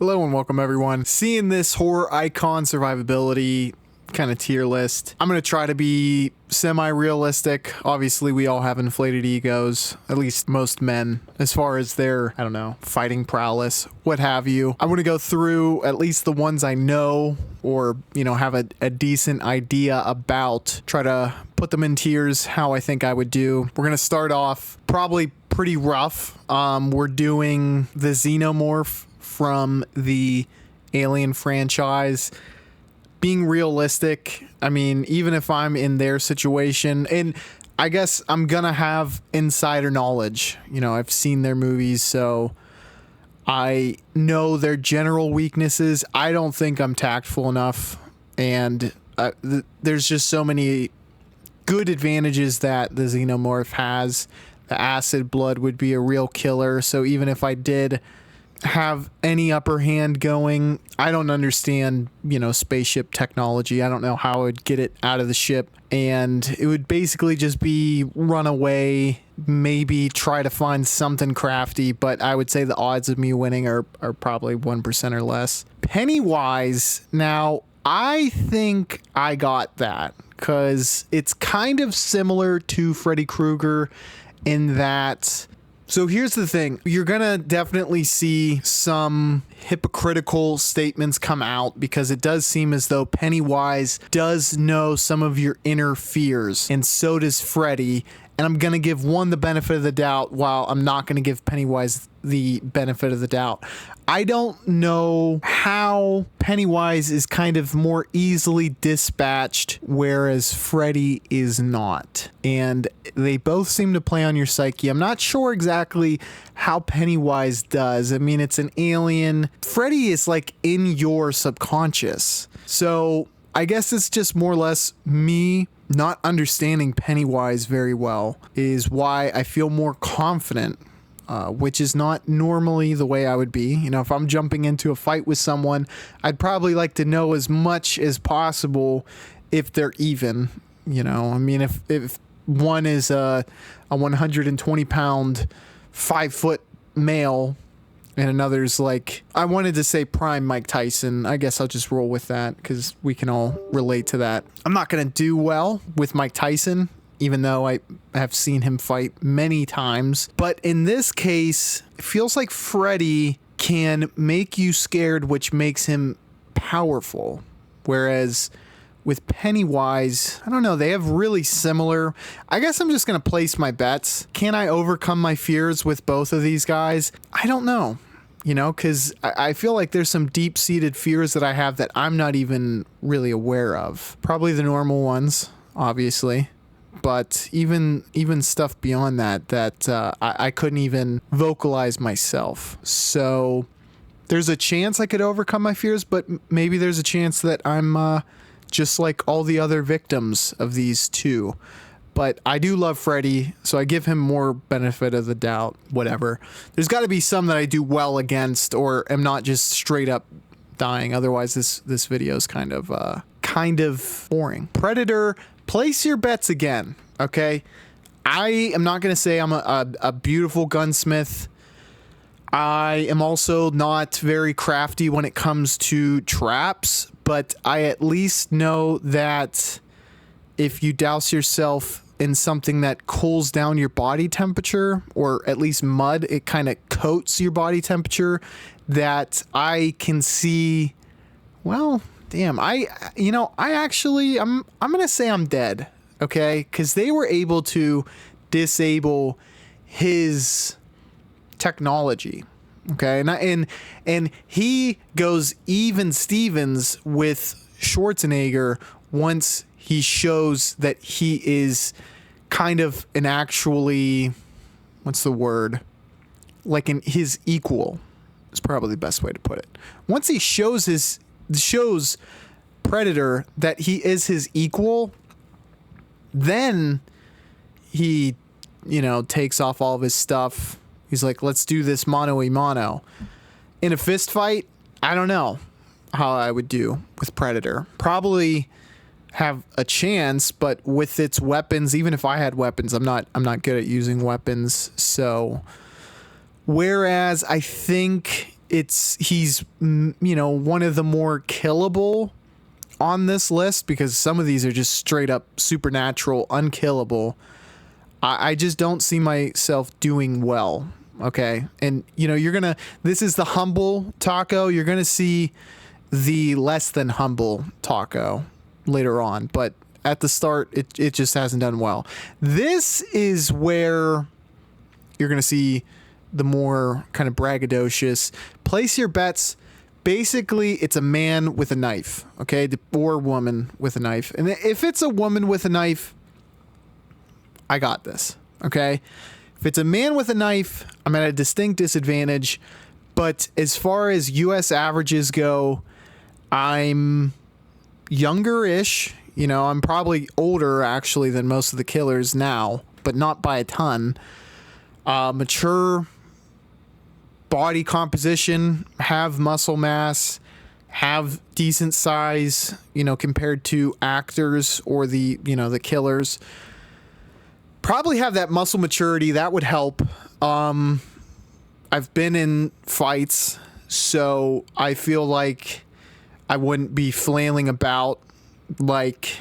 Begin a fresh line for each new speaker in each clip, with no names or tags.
Hello and welcome everyone. Seeing this horror icon survivability kind of tier list, I'm going to try to be semi-realistic. Obviously, we all have inflated egos, at least most men, as far as their, I don't know, fighting prowess, what have you. I'm going to go through at least the ones I know or, have a decent idea about, try to put them in tiers how I think I would do. We're going to start off probably pretty rough. We're doing the Xenomorph from the Alien franchise. Being realistic, I mean, even if I'm in their situation, and I guess I'm gonna have insider knowledge. I've seen their movies, so I know their general weaknesses. I don't think I'm tactful enough, and there's just so many good advantages that the Xenomorph has. The acid blood would be a real killer, so even if I did have any upper hand going, I don't understand, spaceship technology. I don't know how I would get it out of the ship, and it would basically just be run away, maybe try to find something crafty, but I would say the odds of me winning are probably 1% or less. Pennywise, now I think I got that because it's kind of similar to Freddy Krueger in that. So here's the thing. You're going to definitely see some hypocritical statements come out because it does seem as though Pennywise does know some of your inner fears, and so does Freddy. And I'm going to give one the benefit of the doubt while I'm not going to give Pennywise the benefit of the doubt. I don't know how Pennywise is kind of more easily dispatched, whereas Freddy is not. And they both seem to play on your psyche. I'm not sure exactly how Pennywise does. I mean, it's an alien. Freddy is like in your subconscious. So I guess it's just more or less me not understanding Pennywise very well is why I feel more confident, which is not normally the way I would be. If I'm jumping into a fight with someone, I'd probably like to know as much as possible if they're even. I mean, if one is a 120 pound, 5 foot male, and another's like, I wanted to say prime Mike Tyson. I guess I'll just roll with that because we can all relate to that. I'm not going to do well with Mike Tyson, even though I have seen him fight many times. But in this case, it feels like Freddy can make you scared, which makes him powerful. Whereas with Pennywise, I don't know, they have really similar. I guess I'm just going to place my bets. Can I overcome my fears with both of these guys? I don't know, because I feel like there's some deep-seated fears that I have that I'm not even really aware of. Probably the normal ones, obviously. But even stuff beyond that I couldn't even vocalize myself. So there's a chance I could overcome my fears, but maybe there's a chance that I'm just like all the other victims of these two. But I do love Freddy, so I give him more benefit of the doubt, whatever. There's got to be some that I do well against or am not just straight up dying. Otherwise, this video is kind of boring. Predator, place your bets again, okay? I am not going to say I'm a beautiful gunsmith. I am also not very crafty when it comes to traps, but I at least know that if you douse yourself in something that cools down your body temperature, or at least mud, it kind of coats your body temperature, that I can see, well, damn, I'm going to say I'm dead, okay? Because they were able to disable his technology. Okay, and he goes even Stevens with Schwarzenegger once he shows that he is kind of an actually, what's the word? Like his equal is probably the best way to put it. Once he shows Predator that he is his equal, then he, takes off all of his stuff. He's like, let's do this mano a mano. In a fist fight, I don't know how I would do with Predator. Probably have a chance, but with its weapons, even if I had weapons, I'm not good at using weapons. So whereas I think he's one of the more killable on this list, because some of these are just straight up supernatural, unkillable. I just don't see myself doing well. Okay. And this is the humble taco. You're going to see the less than humble taco later on, but at the start, it just hasn't done well. This is where you're going to see the more kind of braggadocious. Place your bets. Basically, it's a man with a knife, okay? Or woman with a knife. And if it's a woman with a knife, I got this, okay? If it's a man with a knife, I'm at a distinct disadvantage. But as far as U.S. averages go, I'm younger-ish. I'm probably older, actually, than most of the killers now, but not by a ton. Mature body composition, have muscle mass, have decent size, compared to actors or the killers. Probably have that muscle maturity. That would help. I've been in fights, so I feel like I wouldn't be flailing about like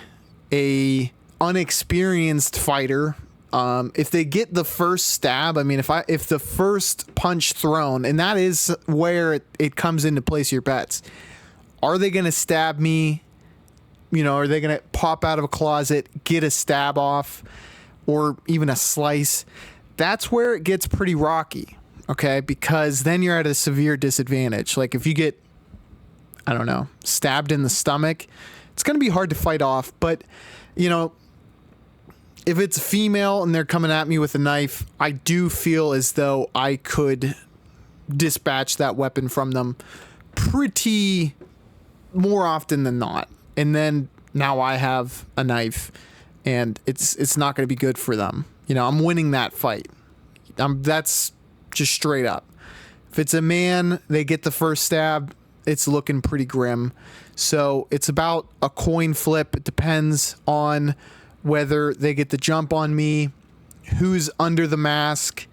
a unexperienced fighter. If they get the first stab, if the first punch thrown, and that is where it comes into place your bets. Are they going to stab me? Are they going to pop out of a closet, get a stab off, or even a slice? That's where it gets pretty rocky, okay? Because then you're at a severe disadvantage. Like if you get, stabbed in the stomach, it's going to be hard to fight off. But, if it's a female and they're coming at me with a knife, I do feel as though I could dispatch that weapon from them pretty more often than not. And then now I have a knife and it's not going to be good for them. I'm winning that fight. That's just straight up. If it's a man, they get the first stab, it's looking pretty grim. So it's about a coin flip. It depends on whether they get the jump on me, who's under the mask,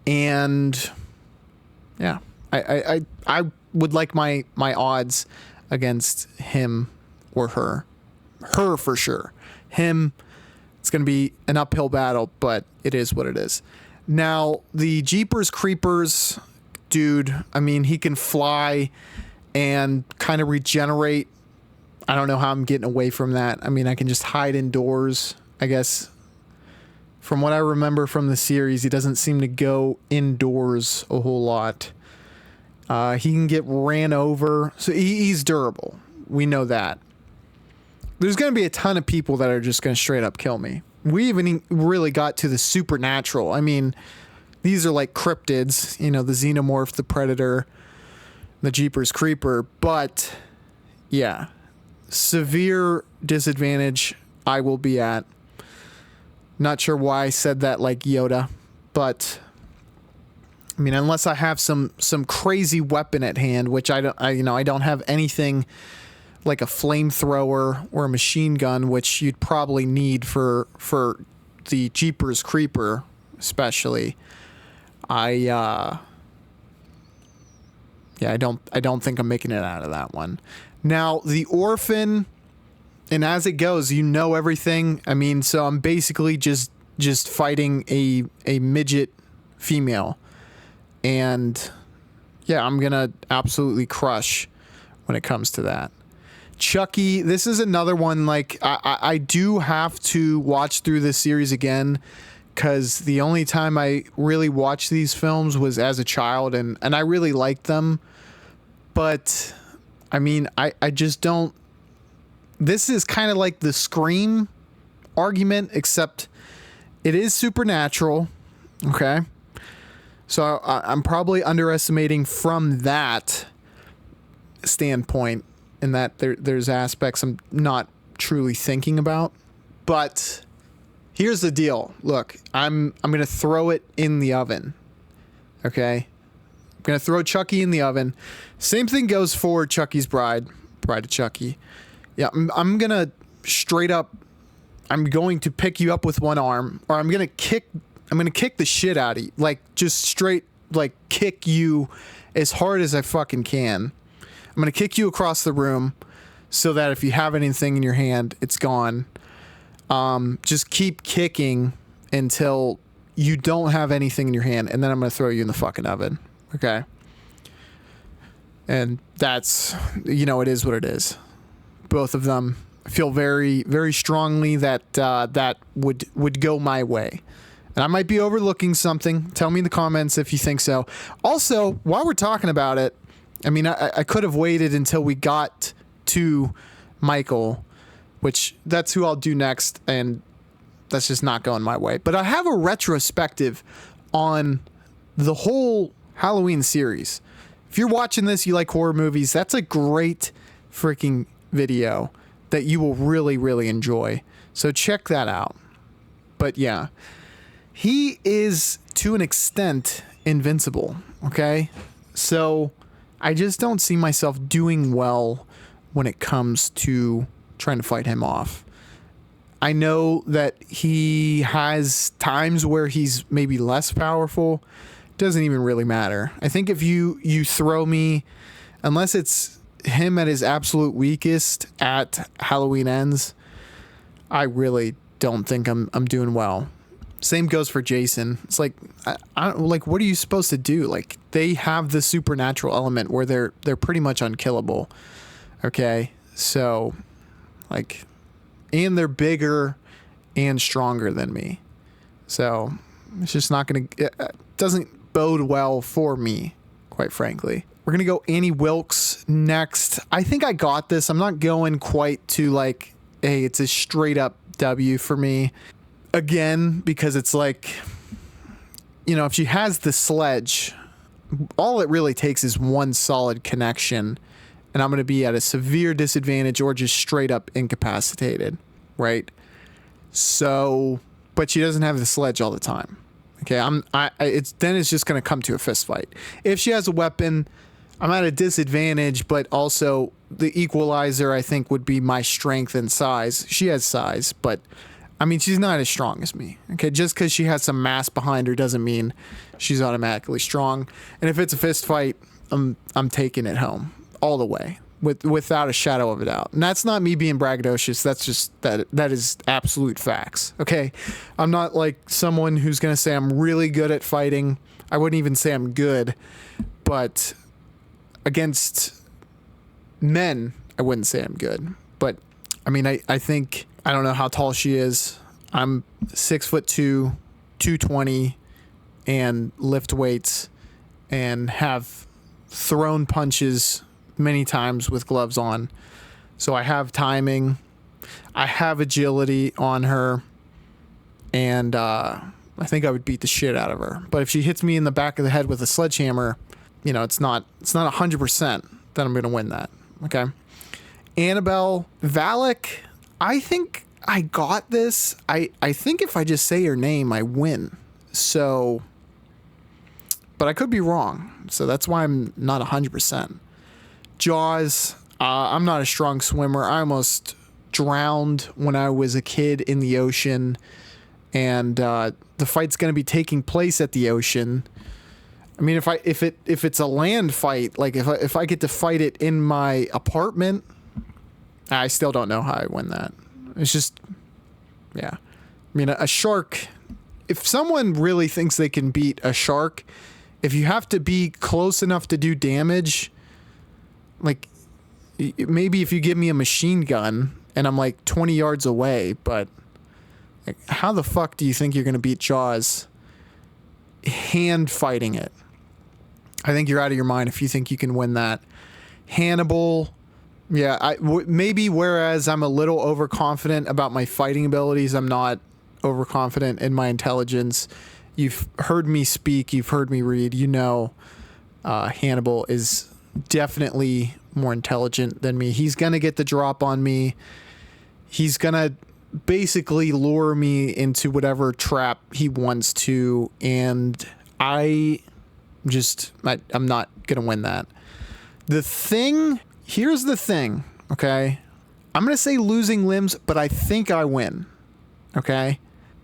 and yeah, I would like my odds against him or her. Her for sure. Him, it's going to be an uphill battle, but it is what it is. Now, the Jeepers Creepers dude, he can fly and kind of regenerate. I don't know how I'm getting away from that. I can just hide indoors, I guess. From what I remember from the series, he doesn't seem to go indoors a whole lot. He can get ran over. So he's durable. We know that. There's going to be a ton of people that are just going to straight up kill me. We even really got to the supernatural. These are like cryptids, the xenomorph, the predator, the Jeepers Creeper. But, yeah. Severe disadvantage I will be at. Not sure why I said that like Yoda, but unless I have some crazy weapon at hand, which I don't have anything like a flamethrower or a machine gun, which you'd probably need for the Jeepers Creeper, especially. I don't think I'm making it out of that one. Now, the orphan, and as it goes, everything. So I'm basically just fighting a midget female. And, yeah, I'm going to absolutely crush when it comes to that. Chucky, this is another one, like, I do have to watch through this series again, because the only time I really watched these films was as a child, and I really liked them. But I just don't. This is kind of like the Scream argument, except it is supernatural. Okay. So I'm probably underestimating from that standpoint, in that there's aspects I'm not truly thinking about. But here's the deal. Look, I'm going to throw it in the oven. Okay. I'm going to throw Chucky in the oven. Same thing goes for Chucky's Bride of Chucky. Yeah, I'm going to straight up, I'm going to pick you up with one arm, or I'm going to kick the shit out of you. Like, just straight, like, kick you as hard as I fucking can. I'm going to kick you across the room so that if you have anything in your hand, it's gone. Just keep kicking until you don't have anything in your hand, and then I'm going to throw you in the fucking oven. Okay? And that's, it is what it is. Both of them, I feel very, very strongly that that would go my way. And I might be overlooking something. Tell me in the comments if you think so. Also, while we're talking about it, I mean, I could have waited until we got to Michael, which that's who I'll do next, and that's just not going my way. But I have a retrospective on the whole Halloween series. If you're watching this, you like horror movies, that's a great freaking video that you will really, really enjoy. So check that out. But yeah, he is to an extent invincible, okay? So I just don't see myself doing well when it comes to trying to fight him off. I know that he has times where he's maybe less powerful. Doesn't even really matter. I think if you throw me, unless it's him at his absolute weakest at Halloween Ends, I really don't think I'm doing well. Same goes for Jason. It's like, I don't, like, what are you supposed to do? Like, they have the supernatural element where they're pretty much unkillable. Okay, so like, and they're bigger and stronger than me. So it's just not gonna. It doesn't bode well for me, quite frankly. We're gonna go Annie Wilkes next. I think I got this. I'm not going quite to like, hey, it's a straight up W for me. Again, because it's like, if she has the sledge, all it really takes is one solid connection, and I'm going to be at a severe disadvantage or just straight up incapacitated, right? So, but she doesn't have the sledge all the time. Okay, it's just going to come to a fist fight. If she has a weapon, I'm at a disadvantage, but also the equalizer, I think, would be my strength and size. She has size, but I mean, she's not as strong as me. Okay, just because she has some mass behind her doesn't mean she's automatically strong. And if it's a fist fight, I'm taking it home all the way, without a shadow of a doubt. And that's not me being braggadocious. That's just that is absolute facts. Okay, I'm not like someone who's gonna say I'm really good at fighting. I wouldn't even say I'm good, but against men, I wouldn't say I'm good. But I mean, I think. I don't know how tall she is. I'm 6'2", 220, and lift weights and have thrown punches many times with gloves on. So I have timing. I have agility on her. And I think I would beat the shit out of her. But if she hits me in the back of the head with a sledgehammer, it's not 100% that I'm going to win that. Okay. Annabelle, Valak, I think I got this. I think if I just say her name, I win. So, but I could be wrong. So that's why I'm not 100%. Jaws, I'm not a strong swimmer. I almost drowned when I was a kid in the ocean. And the fight's going to be taking place at the ocean. I mean, if it's a land fight, like if I get to fight it in my apartment, I still don't know how I win that. It's just, yeah. I mean, a shark, if someone really thinks they can beat a shark, if you have to be close enough to do damage, like, maybe if you give me a machine gun and I'm like 20 yards away, but like, how the fuck do you think you're going to beat Jaws hand fighting it? I think you're out of your mind if you think you can win that. Hannibal, yeah, maybe whereas I'm a little overconfident about my fighting abilities, I'm not overconfident in my intelligence. You've heard me speak, you've heard me read, Hannibal is definitely more intelligent than me. He's going to get the drop on me. He's going to basically lure me into whatever trap he wants to, and I'm not going to win that. Here's the thing, okay? I'm going to say losing limbs, but I think I win, okay?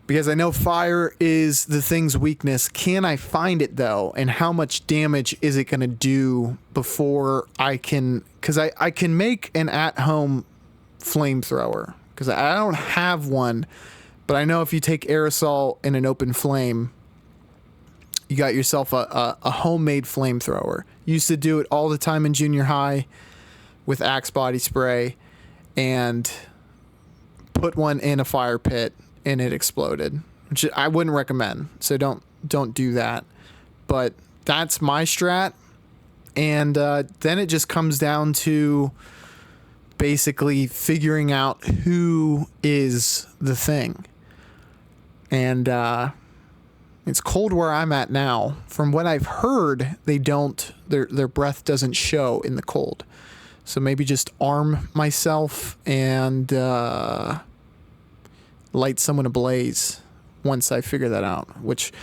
Because I know fire is the thing's weakness. Can I find it though? And how much damage is it going to do before I can... Because I can make an at-home flamethrower. Because I don't have one. But I know if you take aerosol in an open flame, you got yourself a homemade flamethrower. Used to do it all the time in junior high with Axe body spray. And put one in a fire pit. And it exploded, which I wouldn't recommend. So don't do that. But that's my strat. And then it just comes down to basically figuring out who is the thing. And it's cold where I'm at now. From what I've heard, they don't. Their breath doesn't show in the cold. So maybe just arm myself and light someone ablaze once I figure that out, which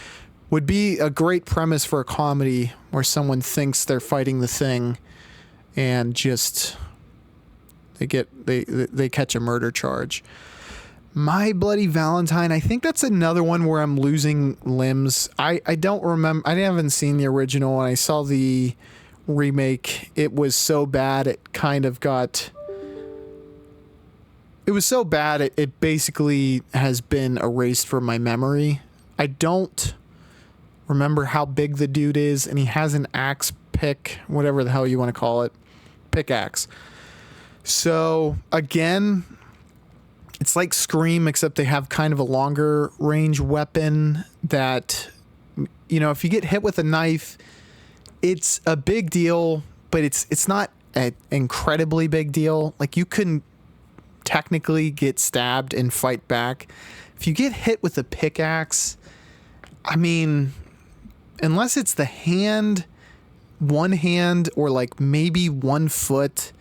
would be a great premise for a comedy where someone thinks they're fighting the thing and just they catch a murder charge. My Bloody Valentine, I think that's another one where I'm losing limbs. I don't remember. I haven't seen the original, and I saw the remake. It was so bad it kind of got... It was so bad, it basically has been erased from my memory. I don't remember how big the dude is, and he has an axe pick, whatever the hell you want to call it, pickaxe. So, again, it's like Scream, except they have kind of a longer range weapon that, you know, if you get hit with a knife, it's a big deal, but it's not an incredibly big deal. Like, you couldn't technically get stabbed and fight back. If you get hit with a pickaxe, I mean, unless it's the hand, one hand, or like maybe 1 foot,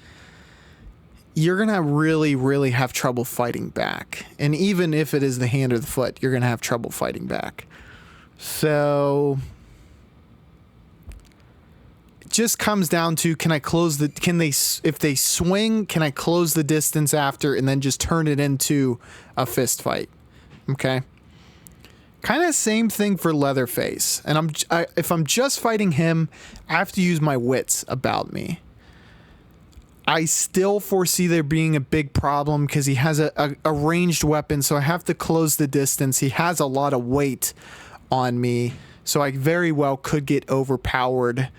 you're gonna really have trouble fighting back. And even if it is the hand or the foot, you're gonna have trouble fighting back. So just comes down to, if they swing, can I close the distance after and then just turn it into a fist fight? Okay. Kind of same thing for Leatherface. And if I'm just fighting him, I have to use my wits about me. I still foresee there being a big problem because he has a ranged weapon, so I have to close the distance. He has a lot of weight on me, so I very well could get overpowered.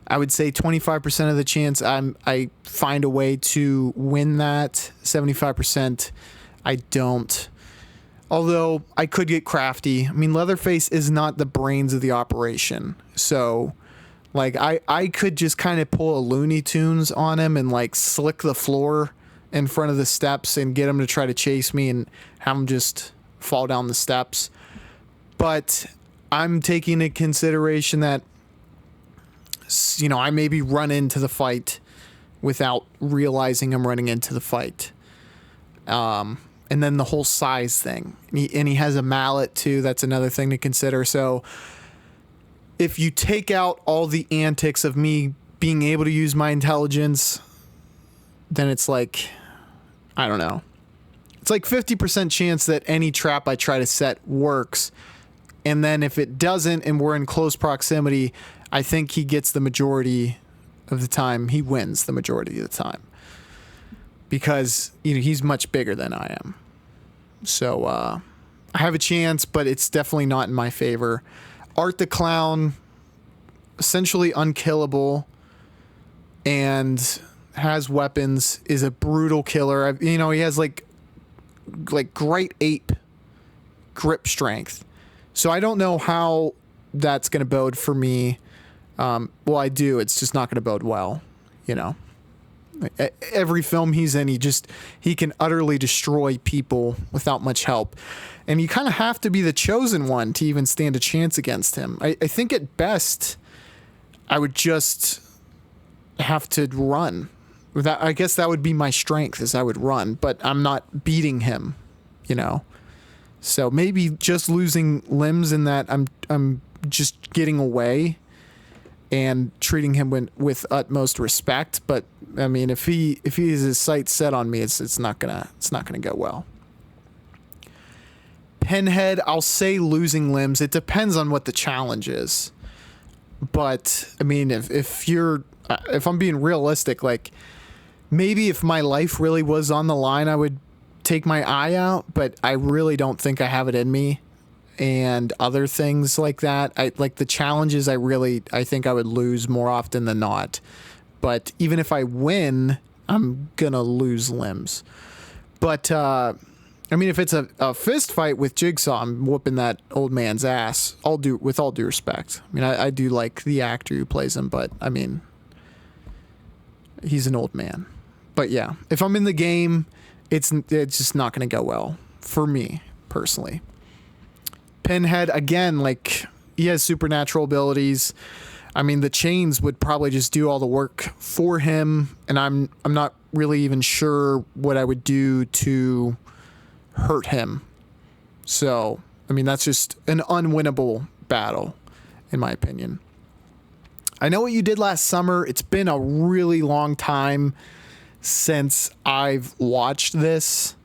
I would say 25% of the chance I find a way to win that. 75% I don't. Although I could get crafty. I mean, Leatherface is not the brains of the operation. So, like, I could just kind of pull a Looney Tunes on him and, like, slick the floor in front of the steps and get him to try to chase me and have him just fall down the steps. But I'm taking into consideration that, you know, I maybe run into the fight without realizing I'm running into the fight. And then the whole size thing. And he has a mallet too. That's another thing to consider. So if you take out all the antics of me being able to use my intelligence, then it's like, I don't know. It's like 50% chance that any trap I try to set works. And then if it doesn't and we're in close proximity, I think he gets the majority of the time. He wins the majority of the time. Because, you know, he's much bigger than I am. So I have a chance, but it's definitely not in my favor. Art the Clown, essentially unkillable, and has weapons, is a brutal killer. You know, he has like great ape grip strength. So I don't know how that's going to bode for me. Well, I do. It's just not going to bode well, you know. Every film he's in, he can utterly destroy people without much help. And you kind of have to be the chosen one to even stand a chance against him. I think at best, I would just have to run. I guess that would be my strength, is I would run. But I'm not beating him, you know. So maybe just losing limbs in that I'm just getting away and treating him with utmost respect. But I mean, if he has his sights set on me, it's not gonna go well. Pinhead, I'll say losing limbs. It depends on what the challenge is. But I mean, if I'm being realistic, like maybe if my life really was on the line, I would take my eye out, but I really don't think I have it in me. And other things like that, I like the challenges. I think I would lose more often than not. But even if I win, I'm gonna lose limbs. But I mean, if it's a fist fight with Jigsaw, I'm whooping that old man's ass. With all due respect. I mean, I do like the actor who plays him, but I mean, he's an old man. But yeah, if I'm in the game, it's just not gonna go well for me personally. Pinhead, again, like, he has supernatural abilities. I mean, the chains would probably just do all the work for him, and I'm not really even sure what I would do to hurt him. So, I mean, that's just an unwinnable battle, in my opinion. I know what you did last summer. It's been a really long time since I've watched this.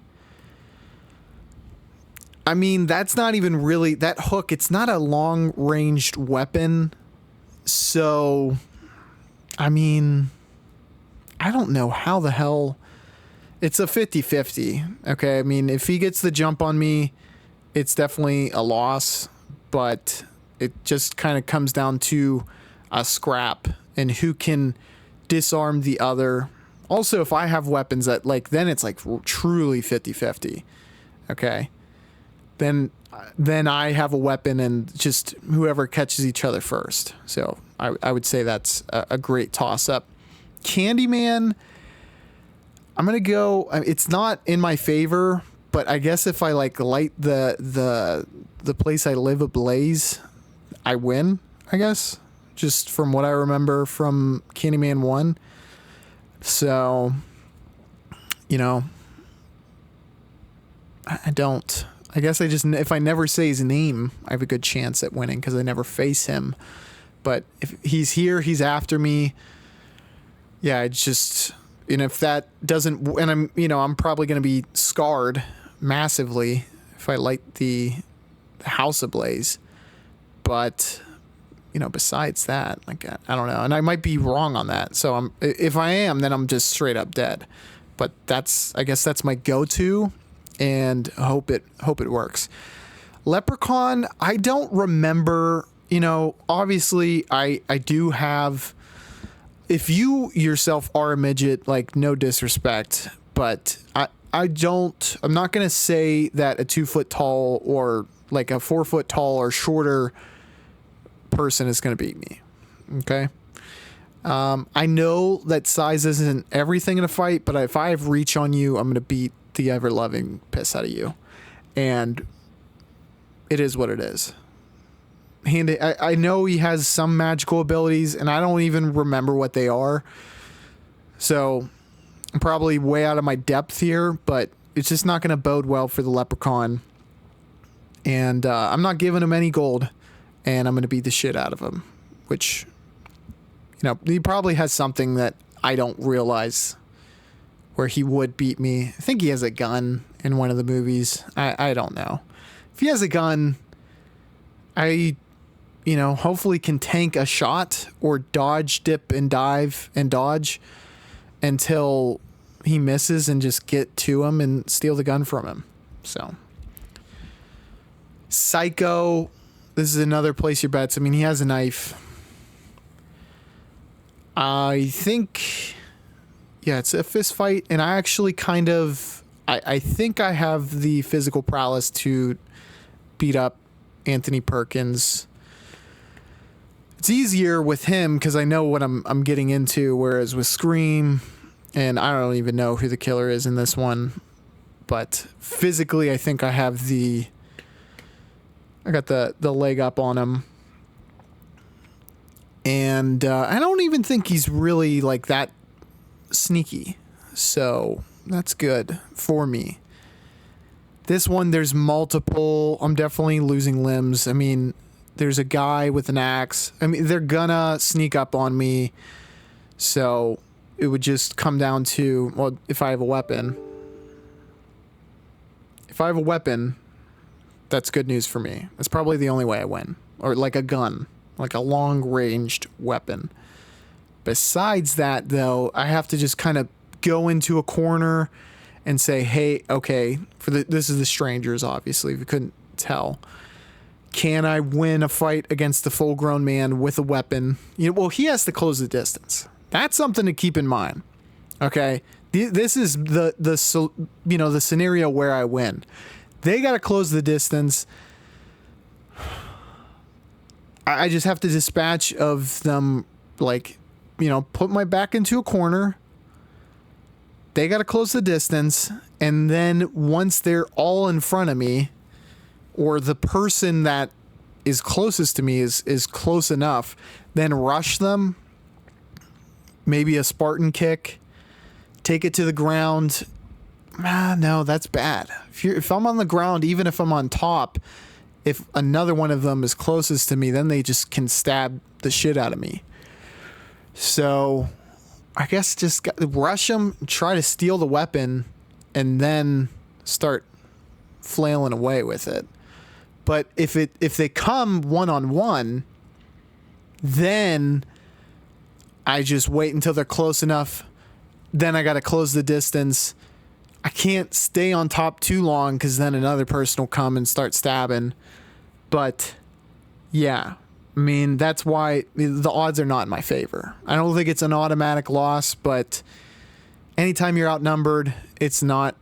I mean, that's not even really that hook. It's not a long-ranged weapon. So, I mean, I don't know how the hell. It's a 50-50. Okay. I mean, if he gets the jump on me, it's definitely a loss, but it just kind of comes down to a scrap and who can disarm the other. Also, if I have weapons that, like, then it's like truly 50-50. Okay. Then I have a weapon and just whoever catches each other first. So I would say that's a great toss-up. Candyman, I'm going to go... It's not in my favor, but I guess if I, like, light the place I live ablaze, I win, I guess. Just from what I remember from Candyman 1. So, you know, I don't... I guess if I never say his name, I have a good chance at winning because I never face him. But if he's here, he's after me. Yeah, it's just, and if that doesn't, and I'm probably going to be scarred massively if I light the house ablaze. But, besides that, like, I don't know. And I might be wrong on that. So if I am, then I'm just straight up dead. But I guess that's my go-to. And hope it works. Leprechaun, I don't remember, obviously I do have, if you yourself are a midget, like, no disrespect, but I'm not going to say that a 2 foot tall or like a 4 foot tall or shorter person is going to beat me. Okay. I know that size isn't everything in a fight, but if I have reach on you, I'm going to beat the ever-loving piss out of you. And it is what it is. I know he has some magical abilities, and I don't even remember what they are. So I'm probably way out of my depth here, but it's just not going to bode well for the Leprechaun. And I'm not giving him any gold, and I'm going to beat the shit out of him, which, he probably has something that I don't realize where he would beat me. I think he has a gun in one of the movies. I don't know. If he has a gun, I hopefully can tank a shot or dodge, dip, and dive and dodge until he misses and just get to him and steal the gun from him. So, Psycho, this is another place your bets. I mean, he has a knife. I think... Yeah, it's a fist fight, and I actually I think I have the physical prowess to beat up Anthony Perkins. It's easier with him because I know what I'm getting into, whereas with Scream, and I don't even know who the killer is in this one, but physically I think I got the leg up on him. And I don't even think he's really like that sneaky, so that's good for me. This one, there's multiple. I'm definitely losing limbs. I mean, there's a guy with an axe. I mean, they're gonna sneak up on me, so it would just come down to, well, if I have a weapon, that's good news for me. That's probably the only way I win. Or like a gun, like a long-ranged weapon. Besides that, though, I have to just kind of go into a corner and say, hey, okay, this is the strangers, obviously, if you couldn't tell. Can I win a fight against the full-grown man with a weapon? Well, he has to close the distance. That's something to keep in mind. Okay, this is the scenario where I win. They got to close the distance. I just have to dispatch of them, like, put my back into a corner. They got to close the distance. And then once they're all in front of me, or the person that is closest to me is close enough, then rush them. Maybe a Spartan kick. Take it to the ground. No, that's bad. If I'm on the ground, even if I'm on top, if another one of them is closest to me, then they just can stab the shit out of me. So I guess just rush them, try to steal the weapon, and then start flailing away with it. But if they come one-on-one, then I just wait until they're close enough. Then I got to close the distance. I can't stay on top too long because then another person will come and start stabbing. But yeah, I mean, that's why the odds are not in my favor. I don't think it's an automatic loss, but anytime you're outnumbered, it's not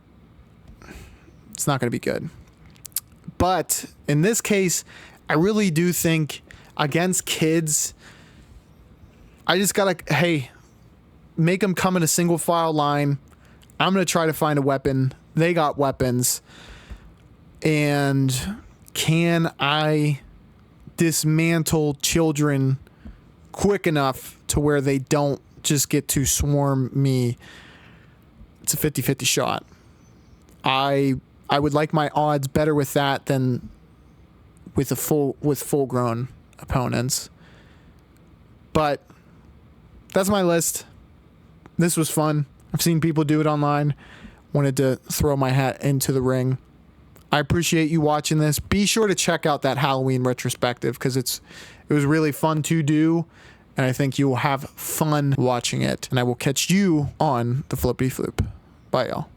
going to be good. But in this case, I really do think against kids, I just got to, make them come in a single file line. I'm going to try to find a weapon. They got weapons. And can I dismantle children quick enough to where they don't just get to swarm me? It's a 50-50 shot. I would like my odds better with that than with full-grown opponents. But that's my list. This was fun. I've seen people do it online. Wanted to throw my hat into the ring. I appreciate you watching this. Be sure to check out that Halloween retrospective because it was really fun to do, and I think you will have fun watching it. And I will catch you on the Flippy Floop. Bye, y'all.